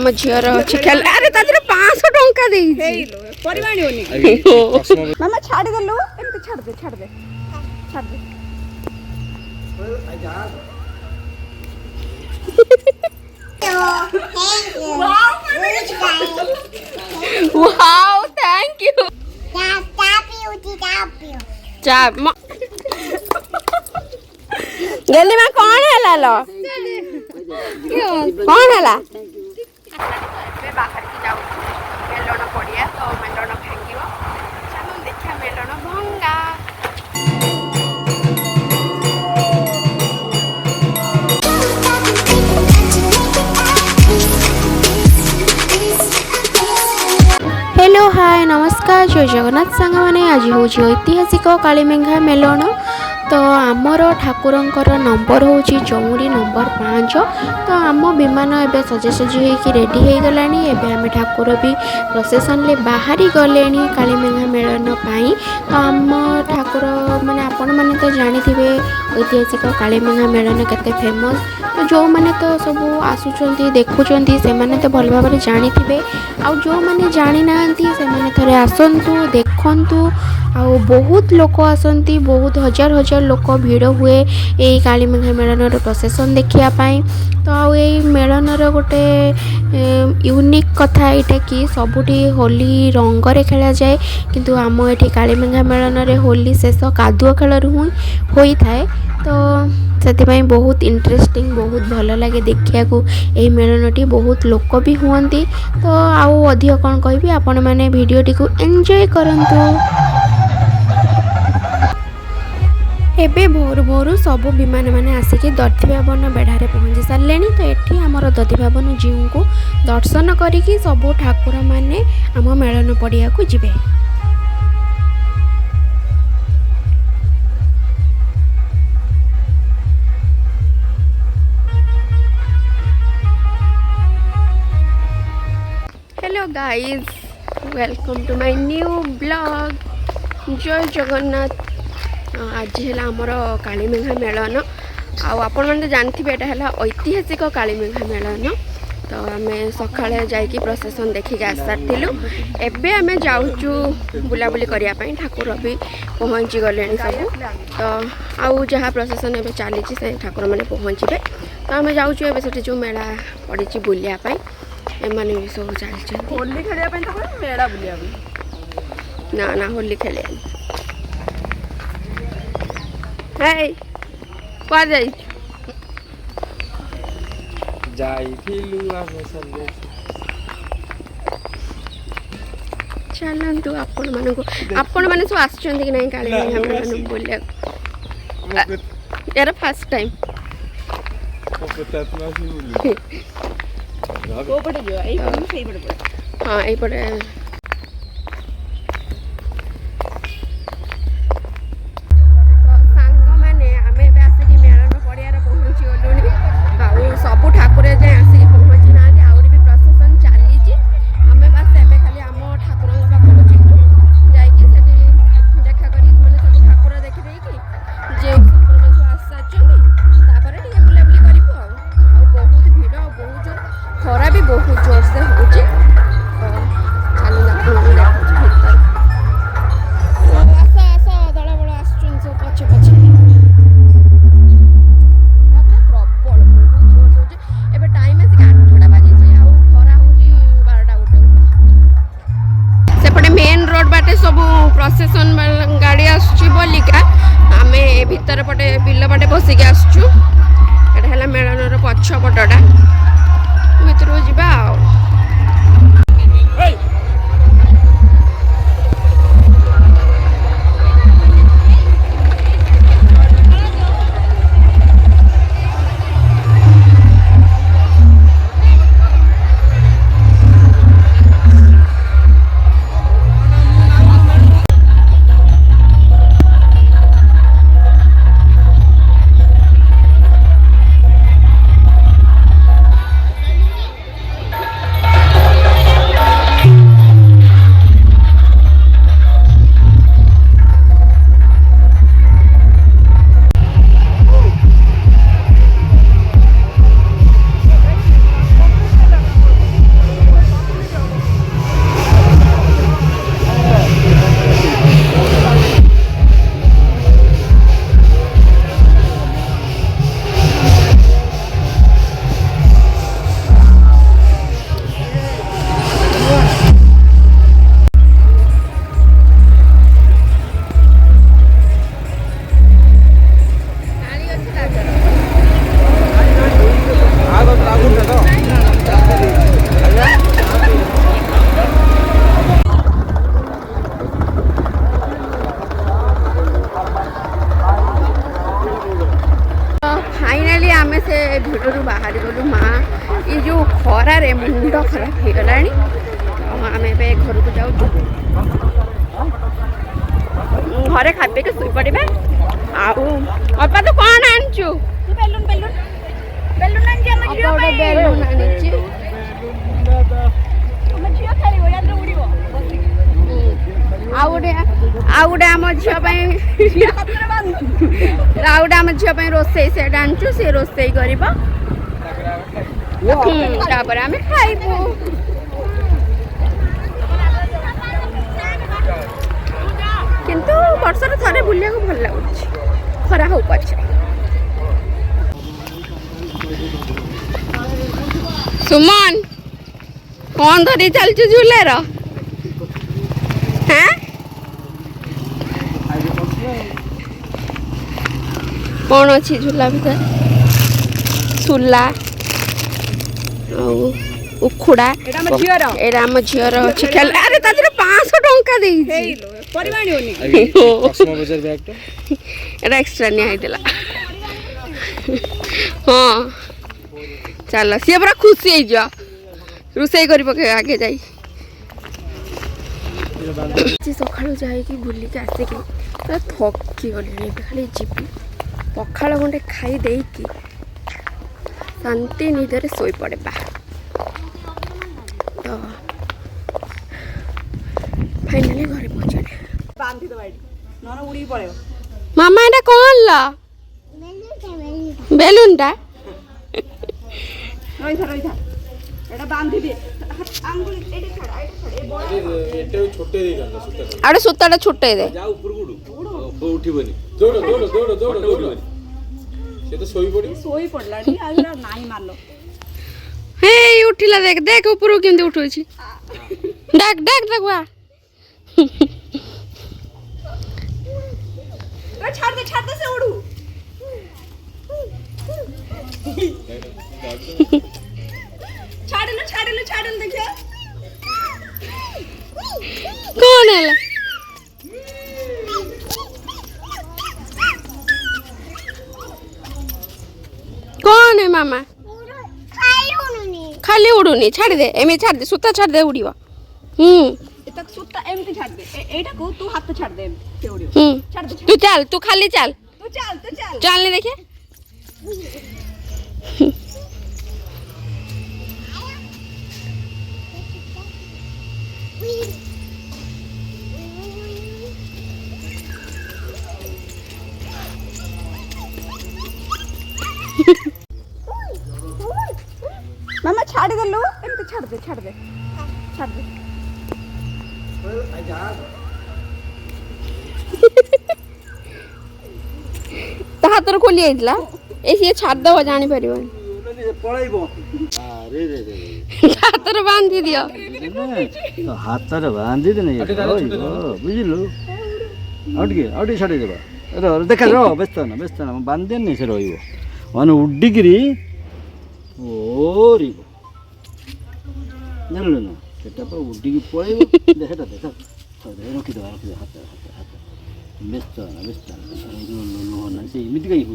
आम झीर अच्छी खेल अरे ताजर 500 टंका दे मामा छाड़ देलु एमती छाड़ दे वाओ थैंक यू जल्दी में कौन है लो कौन है ला बाहर की जाऊ मेलन पड़िया तो मेलन भांग चलो देखा मेलन भंगा हेलो हाय नमस्कार जय जगन्नाथ सांग मैंने आज हूँ ऐतिहासिक कालीमेघा मेलन तो आमर ठाकुरंकर नंबर हूँ चौरी नंबर 5 तो आम विमान एवं सजासजी होकर रेडी हो गला आम ठाकुर भी प्रोसेसन ले बाहरी गले कालीमेघा मेलन पाई तो आम ठाकुर माने आपण मैंने तो जानी थे ऐतिहासिक कालीमेघा मेलन केते फेमस तो जो मैंने तो सब आसुंच देखुं से मैंने तो भल भाव जानी थे आउ जो मैंने जानी ना से मैंने थोड़े आसतु देखु आ बहुत लोक आसती बहुत हजार हजार लोक भिड़ हुए यही कालीमेघा मेलन प्रोसेसन देखापी तो आई मेलनर गोटे यूनिक कथा यहाँ कि सबुठी होली रंगरे खेल जाए किंतु आम ये कालीमेघा मेलन होली शेष कादुआ खेल होता है तो से बहुत इंटरेस्टिंग बहुत भल लगे देखा यही मेलनटी बहुत लोक भी हुंती तो आउ अधिक कौन कहि आपण मैंने वीडियोटी को एंजॉय करंतु एबे भोर भोर सबु विमान मैंने आसिक दधिभावन बेढ़ारे पहुँची सारे तो ये आमर दधिभावन जीव को दर्शन करिकी सबु ठाकुर मैंने आम मेलन पड़िया को जिबे। Hello guys welcome to my new blog जय जगन्नाथ आज है आमर कालीमेघा मेलन आपण मैंने जानते यहाँ ऐतिहासिक कालीमेघा मेलन तो आम सकाଳେ जाइए प्रोसेसन देखिक आस सारूँ एवं आम जाऊँ बुलाबुली करने ठाकुर भी पहुँची गले सब तो आउ जहाँ प्रोसेसन एवं चली से ठाकुर मैंने पहुँचे तो आम जाऊँ से जो मेला पड़ी बुलायापाई एमाने भी सब चलते होली खेल मेला बुलिया ना ना होली खेल चलतु आपण मैंने सब आसुँच कि नहीं कालीमेघा मेलन बुलिया यार फर्स्ट टाइम हाँ यपटे सबू ठाकुर जाए आसिक पहुँची ना आहरी भी प्रोसेसन चली आम बास एवं खाली आम ठाकुर पाखक देखा कर सब ठाकुर देखी जे आस सारे बुलाबुली करूँ बहुत भिड़ बहुत जोर खरा भी बहुत जोर से हो आस दल बड़ आस पछे पछे प्रोसेसन गाड़ी आसलिका आम भीतर पटे बिल पटे बसिक आसचु एटा मेलन पछपटा भीतर जा घरे खापे के सुई पड़े आउ अपा तो कौन आनचु बेलून बेलून बेलून आन जे हम झियो पे बेलून आनिची हम झियो खेलिबो याद उड़ीबो आउडे आम झियो आउडे आम झियो रोसई सेट आनचु से रोसई करिबो तापर आमे खाइबो किंतु वर्षर थरे बुलिया को भल लागुछि खरा हो पछे सुमन कौन धरी चलछु झूले रो हैं कौन अच्छी झूला भीतर सुला उखुड़ा एटा हम झियो रो एरा हम झियर अछि खेल अरे ताजरे 500 टंका देई हेलो परिमाणी होनी कस्टमर बाजार बैग तो एरा एक्स्ट्रा नहीं आइदेला हां चल से पूरा खुशी हो जा रुसई करी पके आगे जाई सकाळु जाई कि बुली के आसे कि तो थकी गली खाली जीपी पखाड़ गंडे खाई दे कि शांति निदरे सोई पड़े बा तो फाइनली घरे पहुंचले बांधी दो बाड़ी नन उड़ी पड़े मामा एटा कौन ला बेलून टा रही था एटा बांधी दे आंगुल एडी छड़ा ए बड़ा एटे छोटे दे गला सुता आड़े सुताटा छोटे दे जा ऊपर गुडू उठिबनी दौड़ से तो सोई पड़ला नी आज नाही मारलो हे उठिला देख देख ऊपर केमते उठोछि डाक डाक डाकवा छाड़ दे से उड़ू छाड़ लो देखिए कौन है कौन है मामा खाली उड़ूनी छाड़ दे एमे छाड़ दे सुता छाड़ दे उड़ीबा तक सुत्ता एमती छाड़ दे एटा को तू हाथ छाड़ दे एमती उड़ियो छाड़ दे तू चल तू खाली चल तू चल चल नहीं देखे मामा छाड़ दे लो एमती छाड़ दे ता हाथ खोली आइला ए छाड़ दब जानी परिबन पळाइबो अरे रे हाथ बांधी दियो तो हाथ बांधी देने बुझिलु आउटे छाड़ी देबा देखा रो व्यस्त ना बांधे नहीं से रहिबो मान उड्डिगिरी ओरिबो जानलु ना सेटा पर उड्डिगी पळाइबो देखा देखा रखी दो हाथ व्यस्त ना से इमिति कहीं हो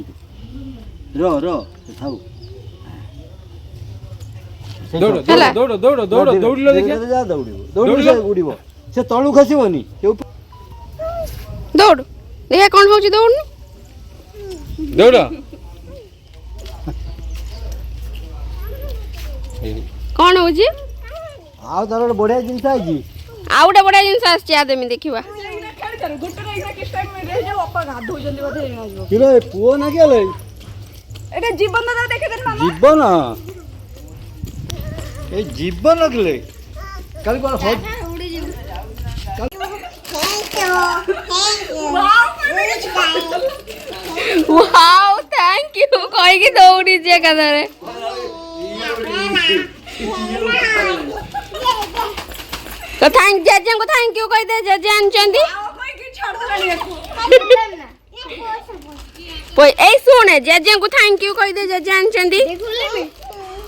रो थाउ दौड़ देखिए जा दौड़िबो से उड़िबो से तळु खसिबोनी दौड़ देखा कौन होची दौड़नी दौड़ कौन होची आ तार बढ़िया जिनस आजी आउटे बड़ा जिनस आछि आ देमी देखिबा गुट्टू रे किस टाइम में रह जाओ अपा गाधो जल्दी बधे ना जो किलो पुओ ना गेलै एटा जीवन दादा देखे देन मामा जीवन ए जीवन लगले काली कोन हो वाओ थैंक यू कोई की दौड़ी जे कदरे तो थैंक जजे को थैंक यू कह दे जजे आनचंदी कोई की छाड़ दलानी देखो कोई ए सुने जजे को थैंक यू कह दे जजे आनचंदी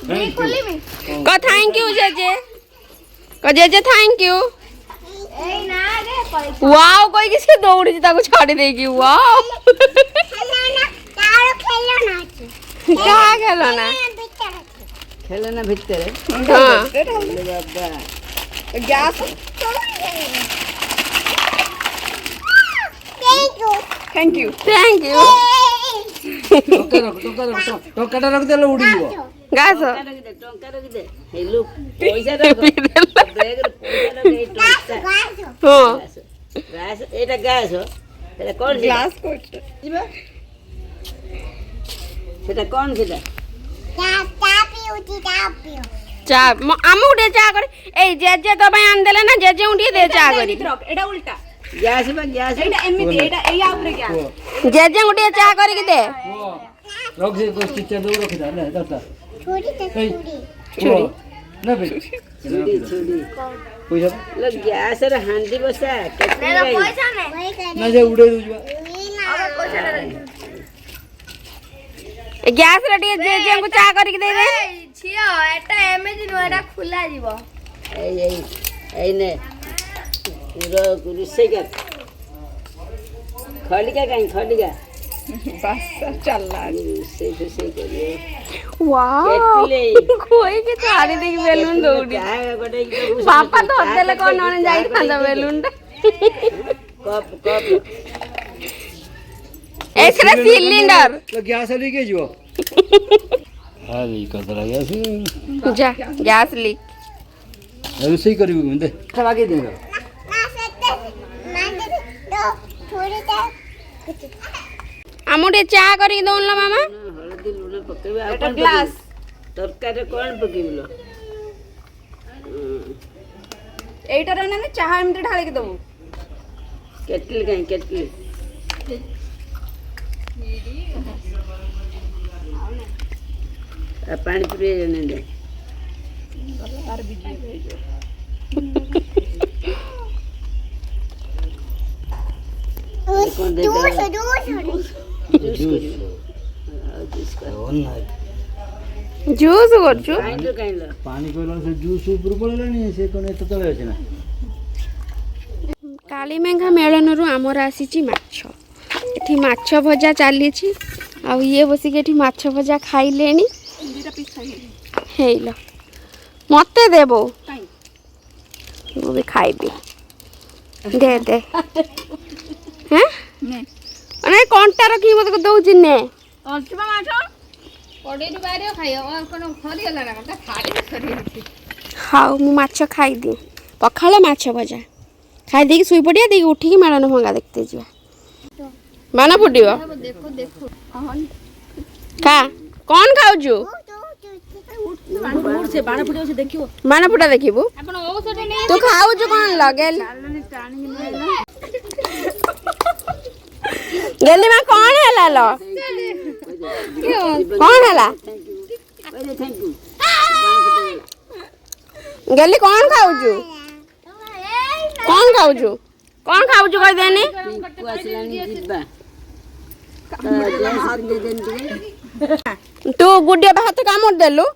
देखोली में को थैंक यू जजे को जजे थैंक यू ए ना रे वाओ कोई किसके दौड़ी जी ताको छाड़ी देगी वाओ क्या खेलना खेलना भीतर हाँ gas thank you thank you ଟଙ୍କାଟା ରଖିଦେଲେ ଉଡ଼ିଯିବ। ଗାଛ ଟଙ୍କା ରଖିଦେ ହେଲୁ ପଇସା ରଖ ବ୍ୟାଗରେ ପଇସା ରଖ ଏଇ ଟଙ୍କା ହଁ ଗ୍ଲାସ ଏଇଟା ଗ୍ଲାସ ସେଟା କଣ ग्लास को ଯିବା ସେଟା କଣ ସେଟା ଚା ଆମକୁ ଟିକେ ଚା କରି ଏଇ ଜେଜେ ତୋ ପାଇଁ ଆଣିଦେଲେ ନା ଜେଜେଙ୍କୁ ଟିକେ ଦେ ଚା କରି रख एटा उल्टा ଗ୍ୟାସ ବା ଗ୍ୟାସ एटा एमिति एटा एया ऊपर क्या ଜେଜେଙ୍କୁ ଟିକେ ଚା କରିକି ଦେ ରଖ ସେ ଚିଚା ଦଉ ରଖିଦା ନା ଦାତା ଛୁରୀ ନେବେ ଛୁଡ଼ି ଛୁଡ଼ି ପଇସା ଲୋ ଗ୍ୟାସରେ ହାଣ୍ଡି ବସା କେତେ ଗାଈ ନା ଯେ ଉଡ଼େଇ ଦଉଛୁ ଗ୍ୟାସ ରେ ଟିକେ ଜେଜେଙ୍କୁ ଚା କରିକି ଦେଇ ଦେ ଝିଅ ଏଟା ଏମିତି ନୁହଁ ଏଟା ଖୋଲା ଯିବ ଏଇ ନେ ରୋଷେଇ କର ଖଡ଼ିକା କାହିଁ ଖଡ଼ିକା बस चल रहा ରୋଷେଇ ଫୋଷେଇ କରିବ ୱାଓ କେଟିଲେ ଖୋଇକି ଛାଡ଼ି ଦେଇକି ବେଲୁନ ଦଉଡ଼ି ଚାହା ଗୋଟେଇକି ଦବୁ ବାପା ଧରିଦେଲେ କଣ ନହେଲେ ଯାଇଥାନ୍ତା ବେଲୁନ ଟା କପ୍ କପ୍ ଏଥିରେ ସିଲିଣ୍ଡର ଗ୍ୟାସ୍ ଲିକ୍ ହେଇଯିବ ଲିକ୍ କରିଦେଲା ଗ୍ୟାସ୍ ଯା ଗ୍ୟାସ ଲିକ୍ ରୋଷେଇ କରିବୁ ଦେ ବାଗେଇ ଦେ ଆମକୁ ଟିକେ ଚା କରିକି ଦଉନ ମାମା ହଳଦୀ ଲୁଣ ପକେଇବା ଆଉ एटा କ'ଣ ग्लास ପକେଇବୁ? ତରକାରୀରେ କ'ଣ ପକେଇବୁ ଲୋ एटा रे ना चाहा एमती ढाली के दबो କେଟଲି କାହିଁ କେଟଲି ଆଉ ପାଣି ପୁରେଇ ନେ ଦେ କ'ଣ ଦେଇଦେବା ଜୁସ୍ କରିବୁ ଆଉ ଜୁସ୍ କର ଜୁସ୍ କରୁଛୁ କାହିଁଲୋ କାହିଁଲୋ ପାଣି କହିଲା ସେ ଜୁସ୍ ଉପରୁ ପଳେଇଲାଣି ସେ କ'ଣ ଏତେ ତଳେ ଅଛି ନା କାଳିମେଘା ମେଳନରୁ ଆମର ଆସିଛି ମାଛ ଏଠି ମାଛ ଭଜା ଚାଲିଛି ଆଉ ଇଏ ବସିକି ଏଠି ମାଛ ଭଜା ଖାଇଲେଣି दीटा पीस खाई ହେଇଲ ମତେ ଦେବ काई ମୁଁ ବି ଖାଇବି ଦେ ଦେ ହେଁ ने ମାନେ କଣ୍ଟା ରଖିକି ମତେ ଦଉଛି ନେ अर्चमा माछो କଡେଇରୁ ବାହାରିବ ଖାଇବ ଆଉ କ'ଣ ସରିଗଲା ନା କ'ଣ ଥାଳି ସରିଯାଇଛି ହଉ ମୁଁ ମାଛ ଖାଇଦିଏ ପଖାଳ ମାଛ ଭଜା ଖାଇଦେଇକି ଶୋଇ ପଡ଼ିବା ଦେଇକି ଉଠିକି ମେଳନ ଭଙ୍ଗା ଦେଖତେ ଯିବା ମାନ ଫୁଟିବ ଦେଖୁ ଦେଖୁ ଖା କ'ଣ ଖାଉଛୁ उड़ से बाण फुटे से देखियो ମାନ ଫୁଟା ଦେଖିବୁ ଆପଣ ଔଷଧ ନେଇ ତୁ ଖାଉଛୁ କ'ଣ ଲଗେଇଲ ଗେଲି ମା କ'ଣ ହେଲା ଲ କ'ଣ ହେଲା ଥ୍ୟାଙ୍କ ୟୁ ଗେଲି କ'ଣ ଖାଉଛୁ କ'ଣ ଖାଉଛୁ କ'ଣ ଖାଉଛୁ କହିଦେନି ପିଙ୍କୁ ଆସିଲାଣି ଯିବା ଡ୍ରେସ୍ ପିନ୍ଧେଇଦେନି ଟିକେ ତୁ ଗୁଡିଆ ହାତ କାମୁଡ଼ି ଦେଲୁ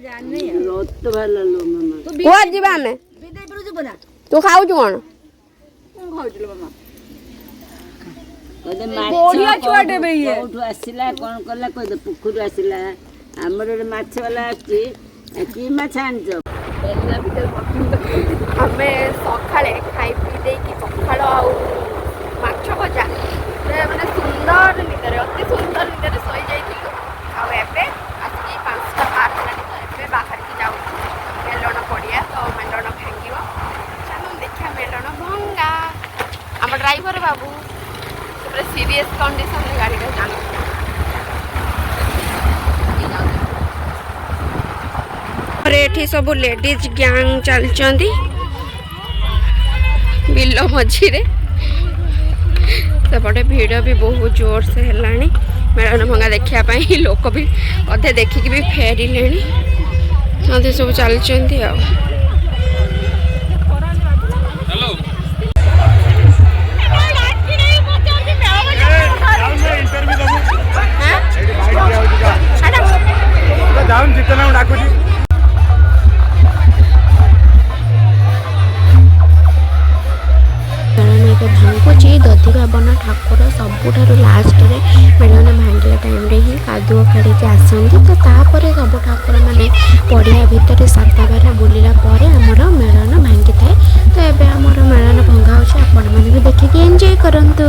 ରକ୍ତ ବାହାରିଲା ଲୋ ମାମା କୁଆ ଯିବା ଆମେ ତୁ ଖାଉଛୁ କ'ଣ କହିଦେ ବଢିଆ ମାଛ ଛୁଆଟେ ବେ ଇଏ। କୋଉଠୁ ଆସିଲା କ'ଣ କଲା କହିଦେ ପୋଖରୀରୁ ଆସିଲା ଆମର ଗୋଟେ ମାଛ ବାଲା ଆସିଛି କି ମାଛ ଆଣିଛ ଆମେ ସକାଳେ ଖାଇ ପିଇ ଦେଇକି ପଖାଳ ଆଉ ମାଛ ଭଜା ମାନେ ସୁନ୍ଦର ନିଦରେ ଅତି ସୁନ୍ଦର ନିଦରେ ଶୋଇଯାଇଥିଲୁ ଆଉ ଏବେ ଆସିକି 5ଟା ପାର ହେଲାଣି ତ ଏବେ ବାହାରିକି ଯାଉଛୁ ମେଲଣ ପଡ଼ିଆ ତ ମେଲଣ ଭାଙ୍ଗିବ ଚାଲୁ ଦେଖିବା ମେଲଣ ଭଙ୍ଗା ଆମ ଡ୍ରାଇଭର ବାବୁ ପୁରା ସିରିୟସ୍ କଣ୍ଡିସନରେ ଗାଡ଼ିଟା ଚାଲୁଛି ଏଠି ସବୁ ଲେଡିଜ୍ ଗ୍ୟାଙ୍ଗ ଚାଲିଛନ୍ତି ବିଲ ମଝିରେ ସେପଟେ ଭିଡ଼ ବି ବହୁତ ଜୋରସେ ହେଲାଣି ମେଳନ ଭଙ୍ଗା ଦେଖିବା ପାଇଁ ଲୋକ ବି ଅଧେ ଦେଖିକି ବି ଫେରିଲେଣି ଅଧେ ସବୁ ଚାଲିଛନ୍ତି ଆଉ ଯାଉନି ଜିତେନା ଡାକୁଛି ଭାଙ୍ଗୁଛି ଦଧିବାବନ ଠାକୁର ସବୁଠାରୁ ଲାଷ୍ଟରେ ମେଳନ ଭାଙ୍ଗିଲା ଟାଇମ୍ରେ ହିଁ କାଦୁଅ କାଢ଼ିକି ଆସନ୍ତି ତ ତାପରେ ସବୁ ଠାକୁରମାନେ ପଡ଼ିଆ ଭିତରେ 7 ବାର ବୁଲିଲା ପରେ ଆମର ମେଳନ ଭାଙ୍ଗିଥାଏ ତ ଏବେ ଆମର ମେଳନ ଭଙ୍ଗା ହେଉଛି ଆପଣମାନେ ବି ଦେଖିକି ଏନ୍ଜୟ କରନ୍ତୁ।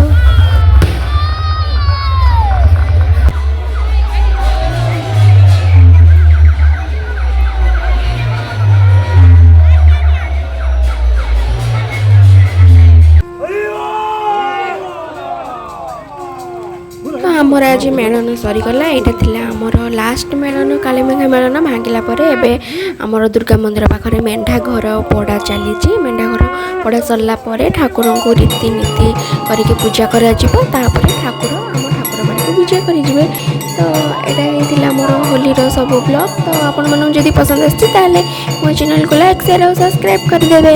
आमर आज मेलन सरीगला यहाँ थिला आमर लास्ट मेलन कालीमेघा मेलन भांगिला परे एबे आमर दुर्गा मंदिर पाखरे मेंढा घर पड़ा चली मेंढा घर पड़ा सरला परे ठाकुर को रीतिनीति करके पूजा करा ठाकुर आम ठाकुर बाड़ी पूजा करेंगे। तो यहाँ मोर होली सब ब्लॉग। तो आपण मानू जदि पसंद आसी मो चैनल को लाइक शेयर और सब्सक्राइब करदेवे।